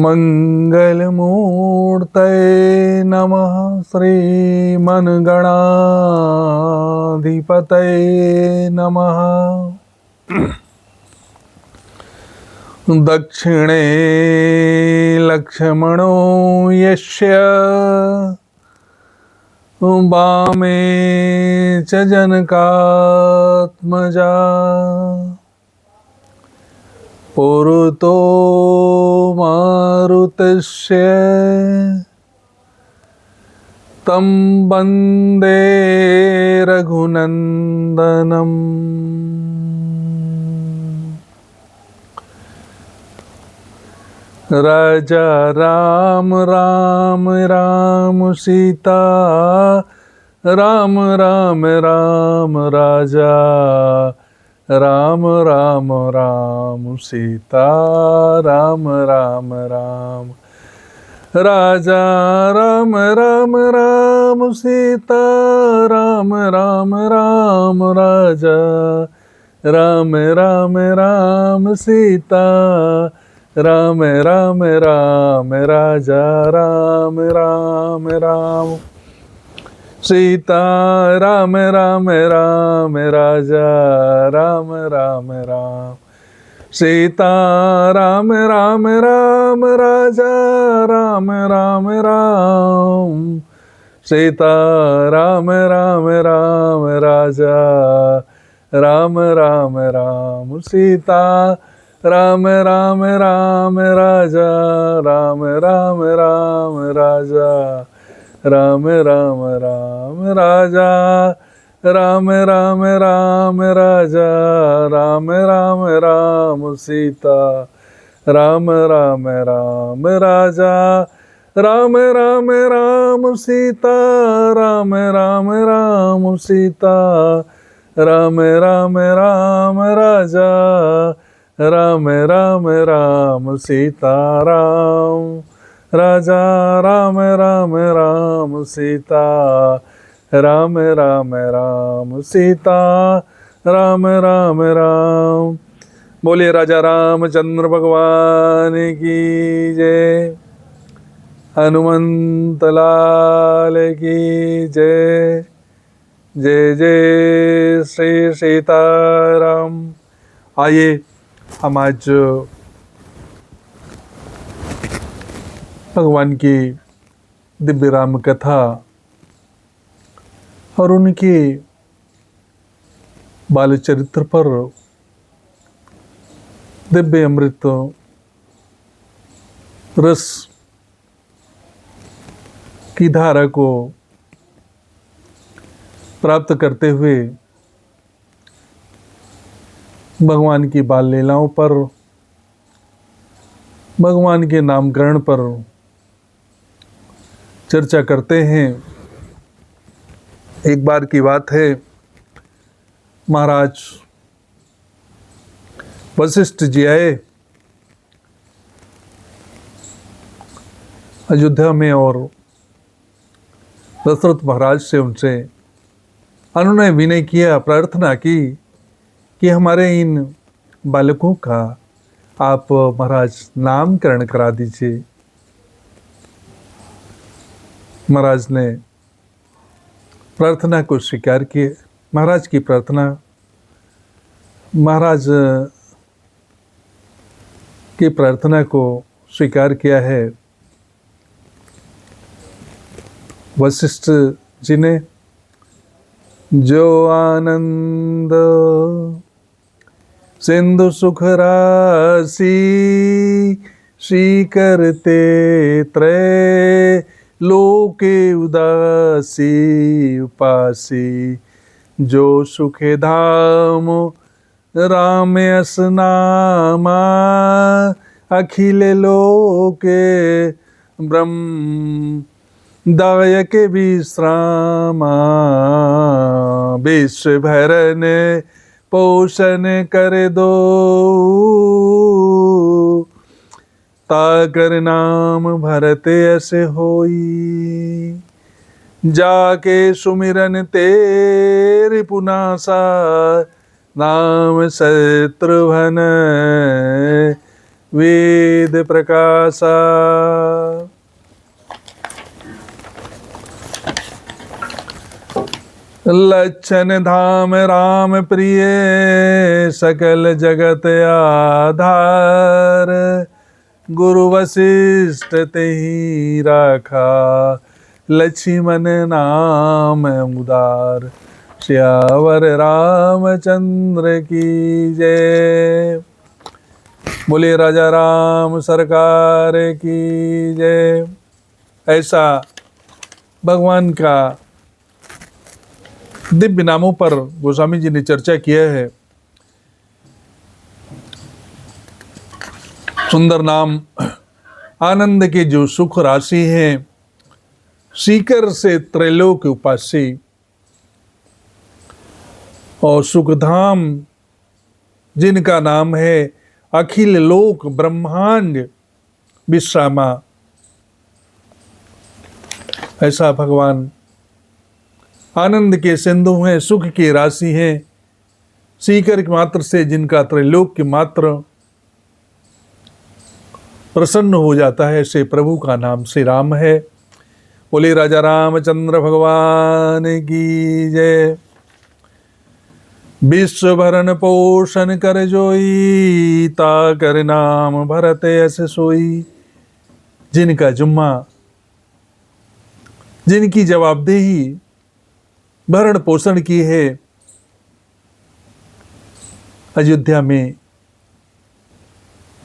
मंगलमूर्तये नमः। श्रीमन्गणाधिपतये नमः। दक्षिणे लक्ष्मणो यस्य वामे च जनकात्मजा पुरतो मारुतस्य तं वन्दे रघुनन्दनम्। राजा राम राम राम सीता राम राम राम राजा राम राम राम सीता राम राम राम राजा राम राम राम सीता राम राम राम राजा राम राम राम सीता राम राम राम राजा राम राम राम सीता राम राम राम राजा राम राम राम सीता राम राम राम राजा राम राम राम सीता राम राम राम राजा राम राम राम सीता राम राम राम राजा राम राम राम राजा राम राम राम राजा राम राम राम राजा राम राम राम सीता राम राम राम राजा राम राम राम सीता राम राम राम सीता राम राम राम राजा राम राम राम सीता राम राजा राम राम राम सीता राम राम राम सीता राम राम राम। बोलिए राजा रामचंद्र भगवान की जय। हनुमंत लाल की जय। जय जय श्री सीताराम। आइए हम आज भगवान की दिव्य राम कथा और उनके बाल चरित्र पर दिव्य अमृत रस की धारा को प्राप्त करते हुए भगवान की बाल लीलाओं पर, भगवान के नामकरण पर चर्चा करते हैं। एक बार की बात है, महाराज वशिष्ठ जी आए अयोध्या में और दशरथ महाराज से उनसे अनुनय विनय किया, प्रार्थना की कि हमारे इन बालकों का आप महाराज नामकरण करा दीजिए। महाराज ने प्रार्थना को स्वीकार किए। महाराज की प्रार्थना, महाराज की प्रार्थना को स्वीकार किया है वशिष्ठ जी ने। जो आनंद सिंधु सुख राशि श्री करते त्रय लोके उदासी उपासी। जो सुखे धाम राम यस नामा अखिल लोके ब्रह्म दायक विश्रामा। विश्व भरन पोषण कर दो ताकर नाम भरत ऐसे होई। जाके सुमिरन तेरी पुनासा, नाम शत्रुघ्न वेद प्रकाशा। लक्षण धाम राम प्रिय, सकल जगत आधार। गुरु वशिष्ठ तेहि राखा, लक्ष्मण नाम उदार। श्यावर रामचंद्र की जय। बोले राजा राम सरकार की जय। ऐसा भगवान का दिव्य नामों पर गोस्वामी जी ने चर्चा किया है। सुंदर नाम आनंद के जो सुख राशि हैं, सीकर से त्रैलोक उपासी, और सुखधाम जिनका नाम है अखिल लोक ब्रह्मांड विश्रामा। ऐसा भगवान आनंद के सिंधु हैं, सुख की राशि हैं, सीकर के मात्र से जिनका त्रैलोक के मात्र प्रसन्न हो जाता है, ऐसे प्रभु का नाम श्री राम है। बोले राजा रामचंद्र भगवान की जय। विश्व भरण पोषण कर जोई, ता कर नाम भरत यस सोई। जिनका जुम्मा, जिनकी जवाबदेही भरण पोषण की है, अयोध्या में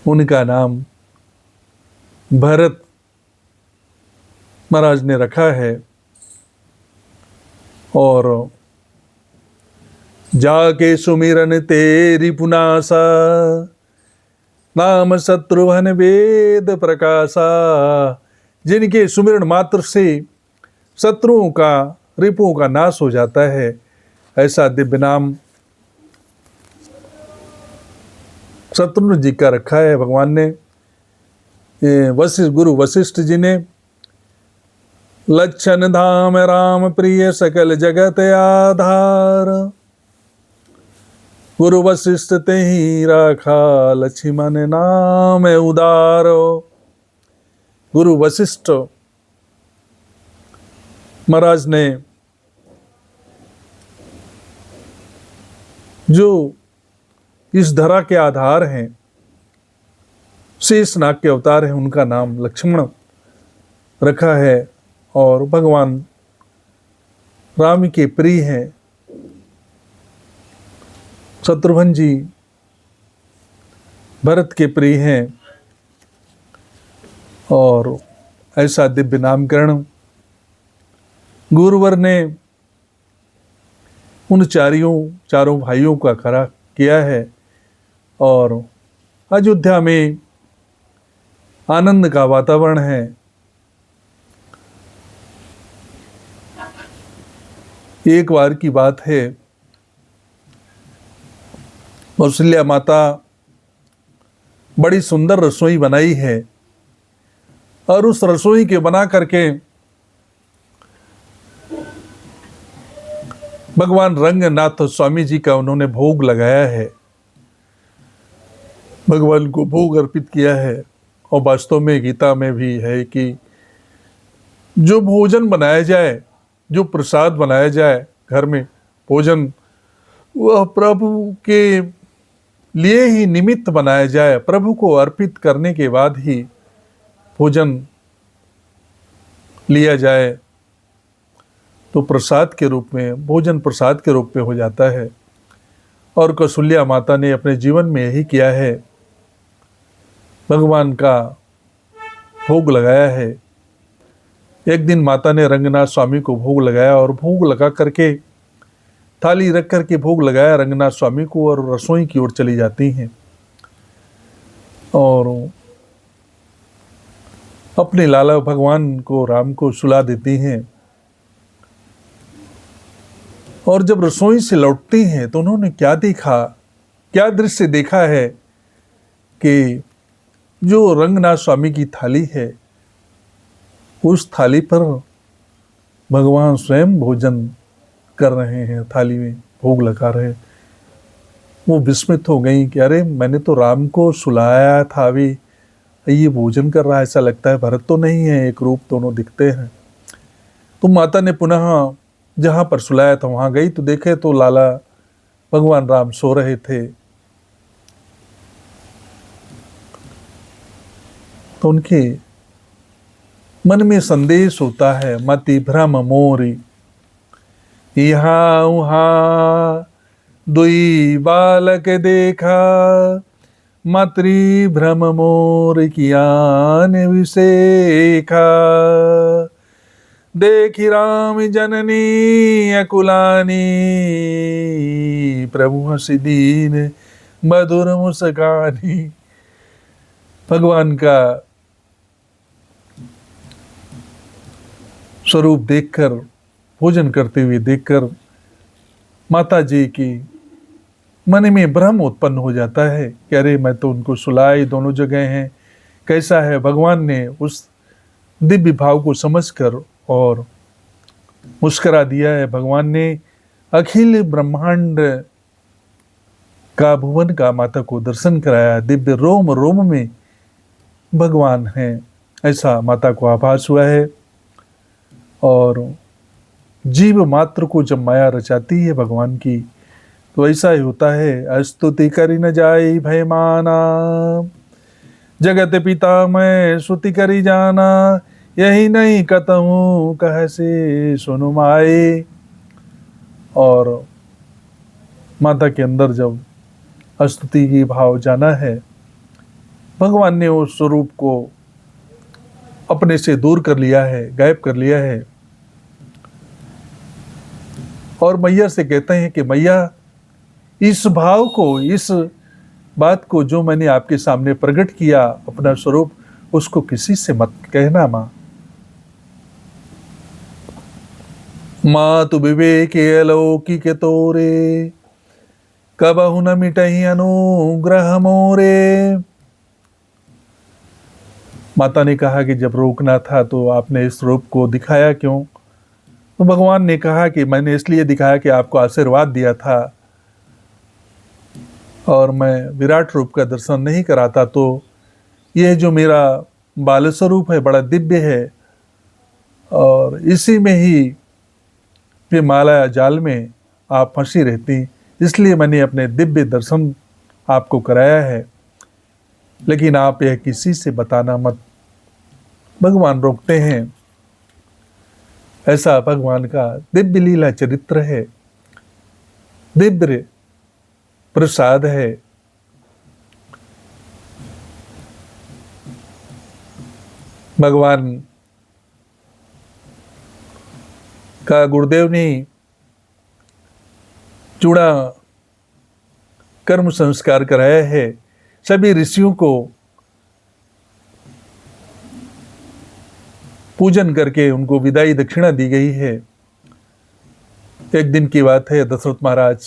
उनका नाम भरत महाराज ने रखा है। और जाके सुमिरन तेरी पुनासा, नाम शत्रुघ्न वेद प्रकाशा। जिनके सुमिरन मात्र से शत्रुओं का, रिपुओं का नाश हो जाता है, ऐसा दिव्य नाम शत्रुघ्न जी का रखा है भगवान ने। गुरु वशिष्ठ जी ने लक्षण धाम राम प्रिय, सकल जगत आधार। गुरु वशिष्ठ तेहि राखा, लक्ष्मण नाम उदार। गुरु वशिष्ठ महाराज ने जो इस धरा के आधार हैं, शेषनाग के अवतार हैं, उनका नाम लक्ष्मण रखा है। और भगवान राम के प्रिय हैं। शत्रुघ्न जी भरत के प्रिय हैं। और ऐसा दिव्य नामकरण गुरुवर ने उन चारों भाइयों का खरा किया है। और अयोध्या में आनंद का वातावरण है। एक बार की बात है, कौशल्या माता बड़ी सुंदर रसोई बनाई है, और उस रसोई के बना करके भगवान रंगनाथ स्वामी जी का उन्होंने भोग लगाया है, भगवान को भोग अर्पित किया है। और वास्तव में गीता में भी है कि जो भोजन बनाया जाए, जो प्रसाद बनाया जाए घर में भोजन, वह प्रभु के लिए ही निमित्त बनाया जाए। प्रभु को अर्पित करने के बाद ही भोजन लिया जाए तो प्रसाद के रूप में, भोजन प्रसाद के रूप में हो जाता है। और कौशल्या माता ने अपने जीवन में यही किया है, भगवान का भोग लगाया है। एक दिन माता ने रंगनाथ स्वामी को भोग लगाया, और भोग लगा करके थाली रख करके भोग लगाया रंगनाथ स्वामी को, और रसोई की ओर चली जाती हैं और अपने लाला भगवान को, राम को सुला देती हैं। और जब रसोई से लौटती हैं तो उन्होंने क्या देखा, क्या दृश्य देखा है कि जो रंगनाथ स्वामी की थाली है, उस थाली पर भगवान स्वयं भोजन कर रहे हैं, थाली में भोग लगा रहे हैं। वो विस्मित हो गई कि अरे मैंने तो राम को सुलाया था, अभी ये भोजन कर रहा है, ऐसा लगता है भरत तो नहीं है, एक रूप दोनों दिखते हैं। तो माता ने पुनः जहाँ पर सुलाया था वहाँ गई तो देखे तो लाला भगवान राम सो रहे थे। तो उनके मन में संदेश होता है, मति भ्रम मोरी यहाँ उहाँ दुई बालक देखा, मातृ भ्रम मोर कियान विसेखा, देखी राम जननी अकुलानी, प्रभु हंसी दीन मधुर मुस्कानी। भगवान का स्वरूप देखकर, भोजन करते हुए देखकर माता जी की मन में भ्रम उत्पन्न हो जाता है कि अरे मैं तो उनको सुलाए, दोनों जगह हैं, कैसा है। भगवान ने उस दिव्य भाव को समझकर और मुस्करा दिया है। भगवान ने अखिल ब्रह्मांड का, भुवन का माता को दर्शन कराया। दिव्य रोम रोम में भगवान हैं, ऐसा माता को आभास हुआ है। और जीव मात्र को जब माया रचाती है भगवान की, तो ऐसा ही होता है। स्तुति करी न जाई भय माना, जगत पिता मैं स्तुति करी जाना, यही नहीं कतहूँ कह से सुनु माए। और माता के अंदर जब स्तुति की भाव जाना है, भगवान ने उस स्वरूप को अपने से दूर कर लिया है, गायब कर लिया है। और मैया से कहते हैं कि मैया, इस भाव को, इस बात को जो मैंने आपके सामने प्रकट किया, अपना स्वरूप, उसको किसी से मत कहना माँ। माँ तु विवेक अलौकिक तोरे, कबहु न मिटहि अनुग्रह मोरे। माता ने कहा कि जब रोकना था तो आपने इस रूप को दिखाया क्यों? तो भगवान ने कहा कि मैंने इसलिए दिखाया कि आपको आशीर्वाद दिया था, और मैं विराट रूप का दर्शन नहीं कराता तो यह जो मेरा बाल स्वरूप है बड़ा दिव्य है, और इसी में ही ये माला जाल में आप फंसी रहती, इसलिए मैंने अपने दिव्य दर्शन आपको कराया है, लेकिन आप यह किसी से बताना मत। भगवान रोकते हैं। ऐसा भगवान का दिव्य लीला चरित्र है, दिव्य प्रसाद है। भगवान का गुरुदेव ने चूड़ा कर्म संस्कार कराया है। सभी ऋषियों को पूजन करके उनको विदाई दक्षिणा दी गई है। एक दिन की बात है, दशरथ महाराज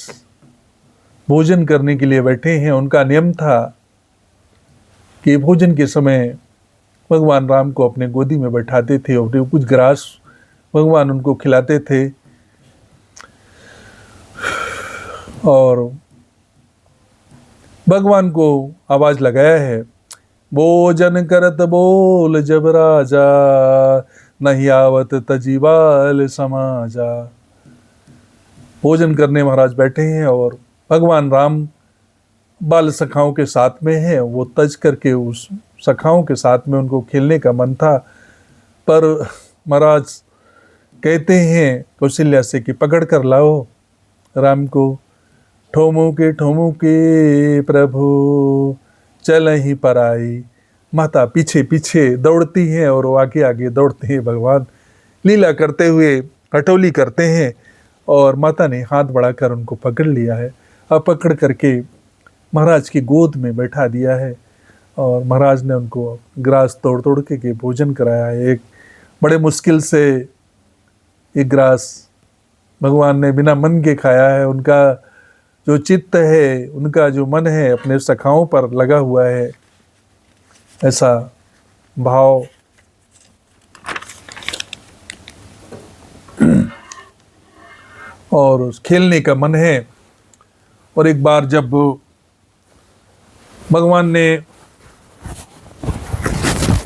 भोजन करने के लिए बैठे हैं। उनका नियम था कि भोजन के समय भगवान राम को अपने गोदी में बैठाते थे और कुछ ग्रास भगवान उनको खिलाते थे। और भगवान को आवाज लगाया है, भोजन करत बोल जब राजा, नहीं आवत तजीवाल समाजा। भोजन करने महाराज बैठे हैं और भगवान राम बाल सखाओं के साथ में है। वो तज करके उस सखाओं के साथ में उनको खेलने का मन था, पर महाराज कहते हैं कौशल्या से कि पकड़ कर लाओ राम को। ठोमू के प्रभु चल ही पर आई। माता पीछे पीछे दौड़ती हैं और वो आगे आगे दौड़ते हैं। भगवान लीला करते हुए हटोली करते हैं और माता ने हाथ बढ़ाकर उनको पकड़ लिया है। अब पकड़ करके महाराज की गोद में बैठा दिया है और महाराज ने उनको ग्रास तोड़ तोड़ के भोजन कराया है। एक बड़े मुश्किल से एक ग्रास भगवान ने बिना मन के खाया है। उनका जो चित्त है, उनका जो मन है अपने सखाओं पर लगा हुआ है। ऐसा भाव और खेलने का मन है। और एक बार जब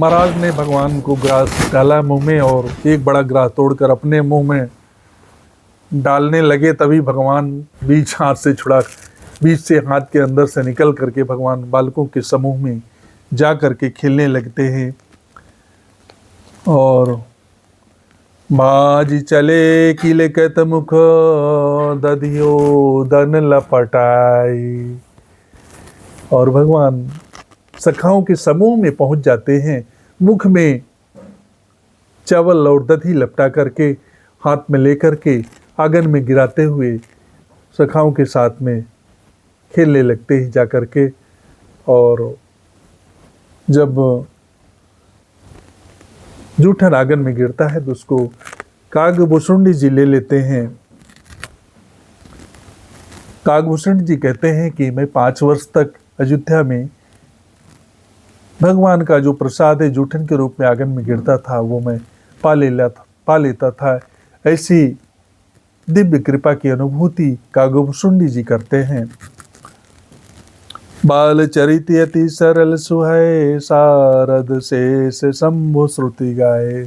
महाराज ने भगवान को ग्रास डाला मुंह में और एक बड़ा ग्रास तोड़कर अपने मुंह में डालने लगे, तभी भगवान बीच से हाथ के अंदर से निकल करके भगवान बालकों के समूह में जा करके खेलने लगते हैं। और बाज चले किलकत मुख दधियो दन लपटाई। और भगवान सखाओं के समूह में पहुंच जाते हैं, मुख में चावल और दधी लपटा करके हाथ में लेकर के आंगन में गिराते हुए सखाओं के साथ में खेलने लगते हैं जा करके। और जब जूठन आंगन में गिरता है तो उसको कागभूषुंडी जी ले लेते हैं। कागभूषुंडी जी कहते हैं कि मैं 5 वर्ष तक अयोध्या में भगवान का जो प्रसाद है जूठन के रूप में आंगन में गिरता था वो मैं पा लेता था। ऐसी दिव्य कृपा की अनुभूति कागभूषुंडी जी करते हैं। बाल चरित अति सरल सुहाए सारद शेष शंभु श्रुति गाए।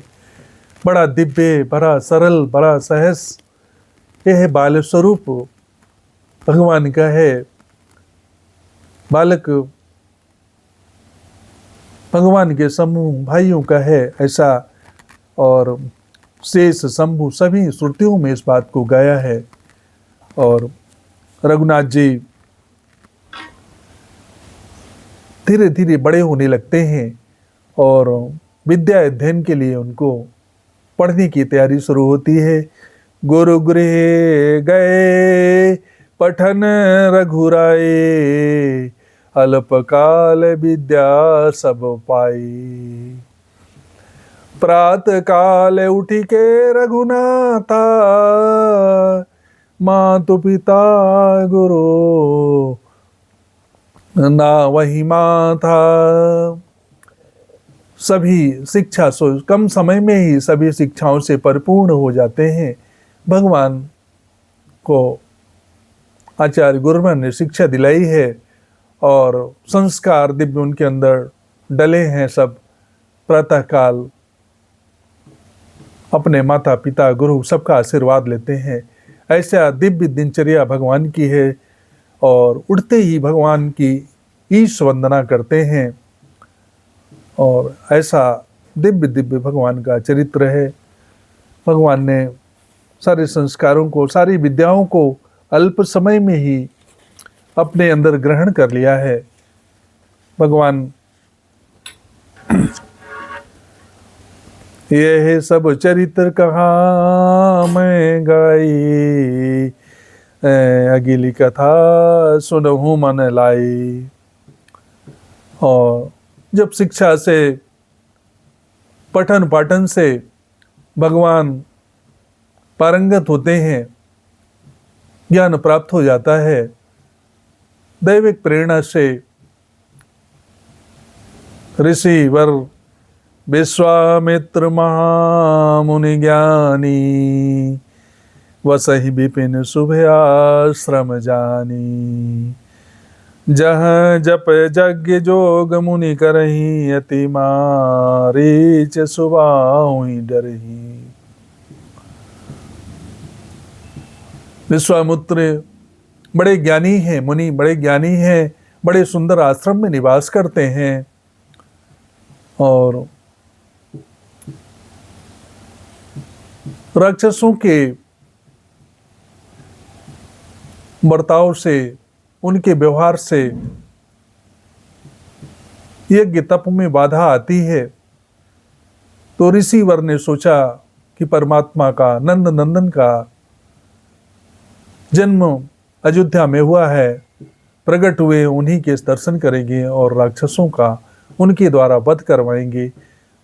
बड़ा दिव्य, बड़ा सरल, बड़ा सहस यह बाल स्वरूप भगवान का है। बालक भगवान के समूह भाइयों का है ऐसा। और शेष शंभु सभी श्रुतियों में इस बात को गाया है। और रघुनाथ जी धीरे धीरे बड़े होने लगते हैं और विद्या अध्ययन के लिए उनको पढ़ने की तैयारी शुरू होती है। गुरु गृह गए पठन रघुराए, अल्पकाल विद्या सब पाई। प्रातः काल उठी के रघुनाथा, मातु पिता गुरु ना वही माँ था। सभी शिक्षा कम समय में ही सभी शिक्षाओं से परिपूर्ण हो जाते हैं। भगवान को आचार्य गुरुमान ने शिक्षा दिलाई है और संस्कार दिव्य उनके अंदर डले हैं। सब प्रातःकाल अपने माता पिता गुरु सबका आशीर्वाद लेते हैं। ऐसा दिव्य दिनचर्या भगवान की है और उठते ही भगवान की ईश वंदना करते हैं। और ऐसा दिव्य दिव्य भगवान का चरित्र है। भगवान ने सारे संस्कारों को, सारी विद्याओं को अल्प समय में ही अपने अंदर ग्रहण कर लिया है। भगवान यह सब चरित्र कहाँ मैं गाई, अगिली कथा सुनहु मन लाई। और जब शिक्षा से, पठन पाठन से भगवान पारंगत होते हैं, ज्ञान प्राप्त हो जाता है, दैविक प्रेरणा से ऋषि वर विश्वामित्र महामुनि ज्ञानी, वसहि विपिन शुभ आश्रम जानी। जहाँ जप यज्ञ जोग मुनि करही, अति मारीच सुबाहुं डरही। विश्वामित्र बड़े ज्ञानी हैं, मुनि बड़े ज्ञानी हैं, बड़े सुंदर आश्रम में निवास करते हैं। और राक्षसों के बर्ताव से, उनके व्यवहार से यज्ञ तप में बाधा आती है। तो ऋषिवर ने सोचा कि परमात्मा का, नंद नंदन का जन्म अयोध्या में हुआ है, प्रकट हुए, उन्हीं के दर्शन करेंगे और राक्षसों का उनके द्वारा वध करवाएंगे।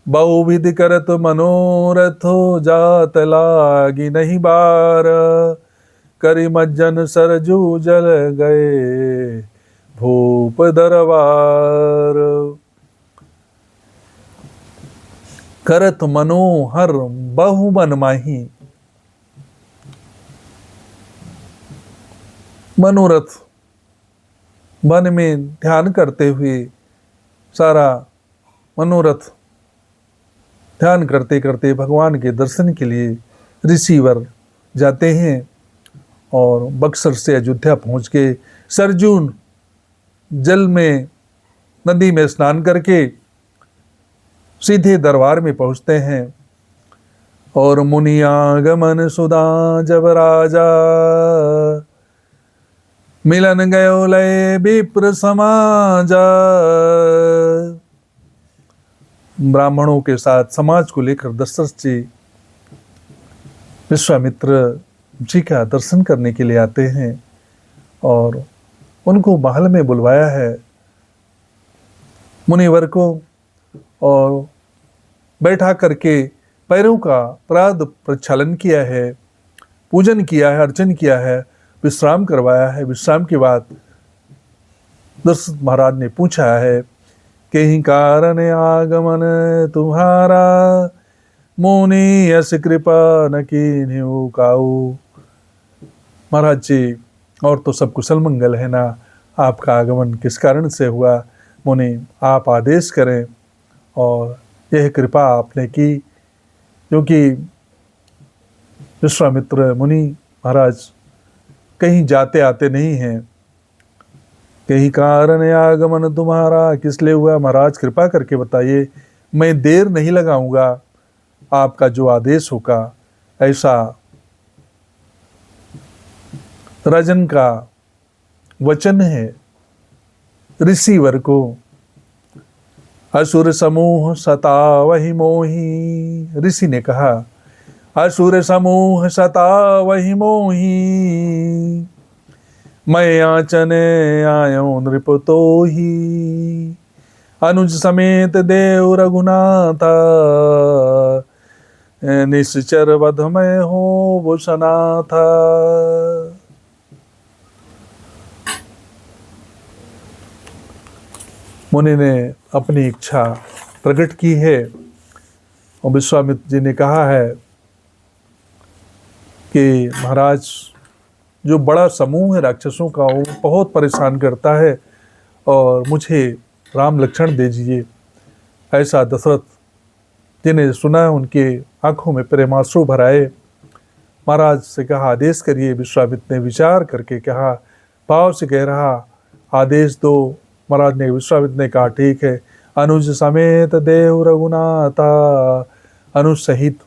बहुविधि करत मनोरथ, जात लागी नहीं बार। करि मज्जन सरजू जल गए, भूप दरबार। करत मनोहर बहु मन माही। मनोरथ वन में ध्यान करते हुए सारा मनोरथ ध्यान करते करते भगवान के दर्शन के लिए ऋषिवर जाते हैं और बक्सर से अयोध्या पहुँच के सरजून जल में नदी में स्नान करके सीधे दरबार में पहुँचते हैं। और मुनियागमन सुदा जब राजा मिलन गयो लय विप्र समाजा। ब्राह्मणों के साथ समाज को लेकर दशरथ जी विश्वामित्र जी का दर्शन करने के लिए आते हैं और उनको महल में बुलवाया है मुनिवर को और बैठा करके पैरों का प्राद प्रक्षालन किया है, पूजन किया है, अर्चन किया है, विश्राम करवाया है। विश्राम के बाद दशरथ महाराज ने पूछा है कि ही कारण आगमन तुम्हारा मुनि यस कृपा न कीन्हु काऊ। महाराज जी और तो सब कुशल मंगल है ना, आपका आगमन किस कारण से हुआ मुनि, आप आदेश करें। और यह कृपा आपने की क्योंकि विश्वामित्र मुनि महाराज कहीं जाते आते नहीं हैं। कहीं कारण आगमन तुम्हारा किस लिए हुआ महाराज, कृपा करके बताइए, मैं देर नहीं लगाऊंगा, आपका जो आदेश होगा। ऐसा राजन का वचन है ऋषिवर को। असुर समूह सतावहि मोही, ऋषि ने कहा असुर समूह सतावहि मोही, मैं याचन आयो नृप तोही, अनुज समेत देव रघुनाथा, निश्चर वध में हो वो सनाथा। मुनि ने अपनी इच्छा प्रकट की है और विश्वामित्र जी ने कहा है कि महाराज जो बड़ा समूह है राक्षसों का वो बहुत परेशान करता है और मुझे राम लक्ष्मण दीजिए। ऐसा दशरथ जी ने सुना, उनके आंखों में प्रेमाश्रु भर आए। महाराज से कहा आदेश करिए। विश्वामित्र ने विचार करके कहा, भाव से कह रहा आदेश दो। महाराज ने विश्वामित्र ने कहा ठीक है, अनुज समेत देव रघुनाथा, अनुज सहित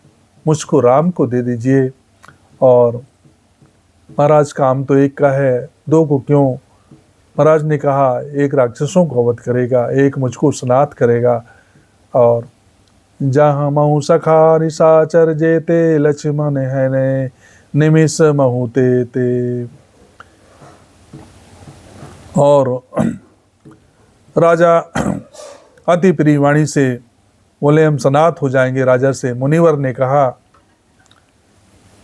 मुझको राम को दे दीजिए। और महाराज काम तो एक का है, दो को क्यों। महाराज ने कहा एक राक्षसों को वध करेगा, एक मुझको स्नात करेगा। और जहाँ महु सखा निशाचर जेते, लक्ष्मण है ने निमिष महुते ते। और राजा अति प्रिय वाणी से बोले हम सनात हो जाएंगे राजा से, मुनिवर ने कहा।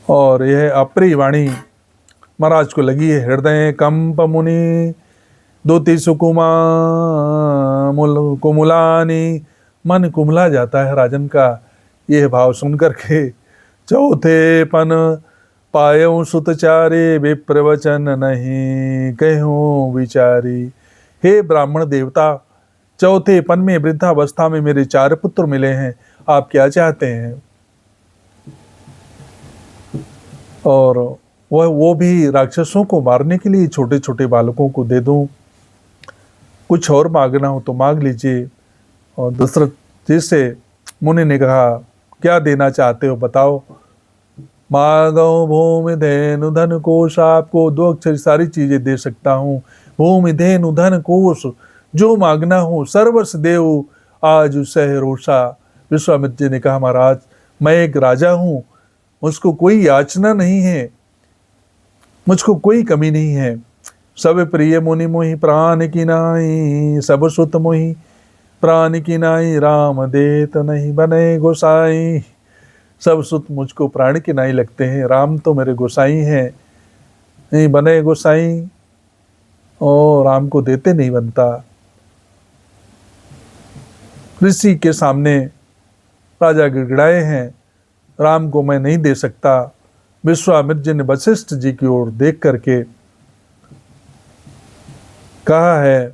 और यह अप्रिय वाणी महाराज को लगी है। हृदय कंप मुनि दोति सुकुमा कुमुलानी, मन कुमला जाता है राजन का यह भाव सुन करके। चौथे पन पायो सुतचारे, विप्रवचन नहीं कहूँ विचारी। हे ब्राह्मण देवता, चौथे पन में वृद्धावस्था में मेरे 4 पुत्र मिले हैं, आप क्या चाहते हैं। और वो भी राक्षसों को मारने के लिए छोटे छोटे बालकों को दे दूं, कुछ और मांगना हो तो मांग लीजिए। और दशरथ जी से मुनि ने कहा क्या देना चाहते हो बताओ। मांगो भूमि धेनु धन कोश, आपको 2 अक्षर सारी चीजें दे सकता हूँ। भूमि धेनु धन कोश, जो मांगना हो सर्वस्व देव आज सह रोषा। विश्वामित्र जी ने कहा महाराज मैं एक राजा हूँ, मुझको कोई याचना नहीं है, मुझको कोई कमी नहीं है। सब प्रिय मुनि मोहि प्राण की नाई, सब सुत मोहि प्राण की नाई, राम देत नहीं बने गोसाई। सब सुत मुझको प्राण की नाई लगते हैं, राम तो मेरे गोसाई हैं, नहीं बने गोसाई और राम को देते नहीं बनता। ऋषि के सामने राजा गिड़गिड़ाए हैं, राम को मैं नहीं दे सकता। विश्वामित्र जी ने वशिष्ठ जी की ओर देख करके कहा है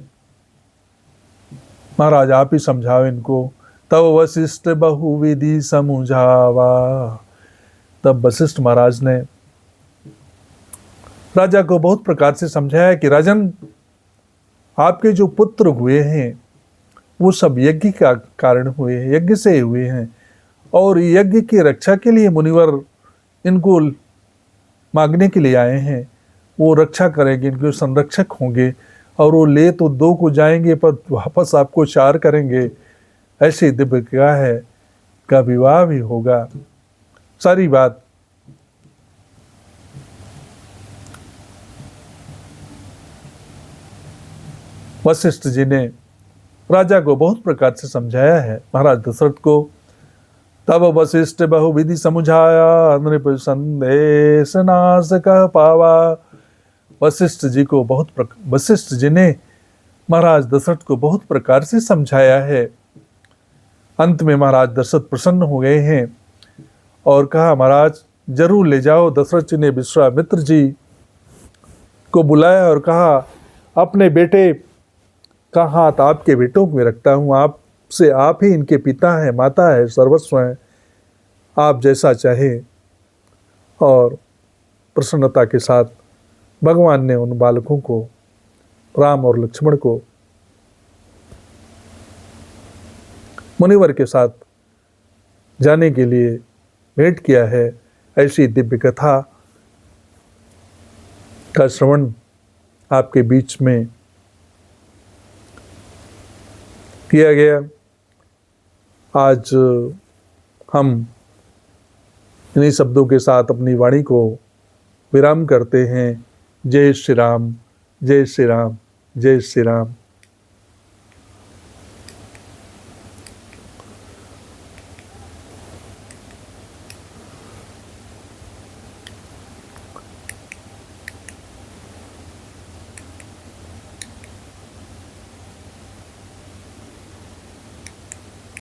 महाराज आप ही समझाओ इनको। तब वशिष्ठ बहुविधि समझावा। तब वशिष्ठ महाराज ने राजा को बहुत प्रकार से समझाया कि राजन, आपके जो पुत्र हुए हैं वो सब यज्ञ का कारण हुए हैं, यज्ञ से हुए हैं, और यज्ञ की रक्षा के लिए मुनिवर इनको मांगने के लिए आए हैं। वो रक्षा करेंगे, इनके संरक्षक होंगे, और वो ले तो 2 को जाएंगे पर वापस आपको 4 करेंगे। ऐसी दिव्य क्या है का विवाह भी होगा। सारी बात वशिष्ठ जी ने राजा को बहुत प्रकार से समझाया है महाराज दशरथ को। तब वशिष्ठ बहुविधि समझाया, नृप संदेश नाश कह पावा। वशिष्ठ जी ने महाराज दशरथ को बहुत प्रकार से समझाया है। अंत में महाराज दशरथ प्रसन्न हो गए हैं और कहा महाराज जरूर ले जाओ। दशरथ जी ने विश्वामित्र जी को बुलाया और कहा अपने बेटे का हाथ आपके बेटों में रखता हूँ, आप ही इनके पिता हैं, माता है, सर्वस्व हैं, आप जैसा चाहे। और प्रसन्नता के साथ भगवान ने उन बालकों को, राम और लक्ष्मण को, मुनिवर के साथ जाने के लिए भेंट किया है। ऐसी दिव्य कथा का श्रवण आपके बीच में किया गया। आज हम इन्हीं शब्दों के साथ अपनी वाणी को विराम करते हैं। जय श्री राम, जय श्री राम, जय श्री राम।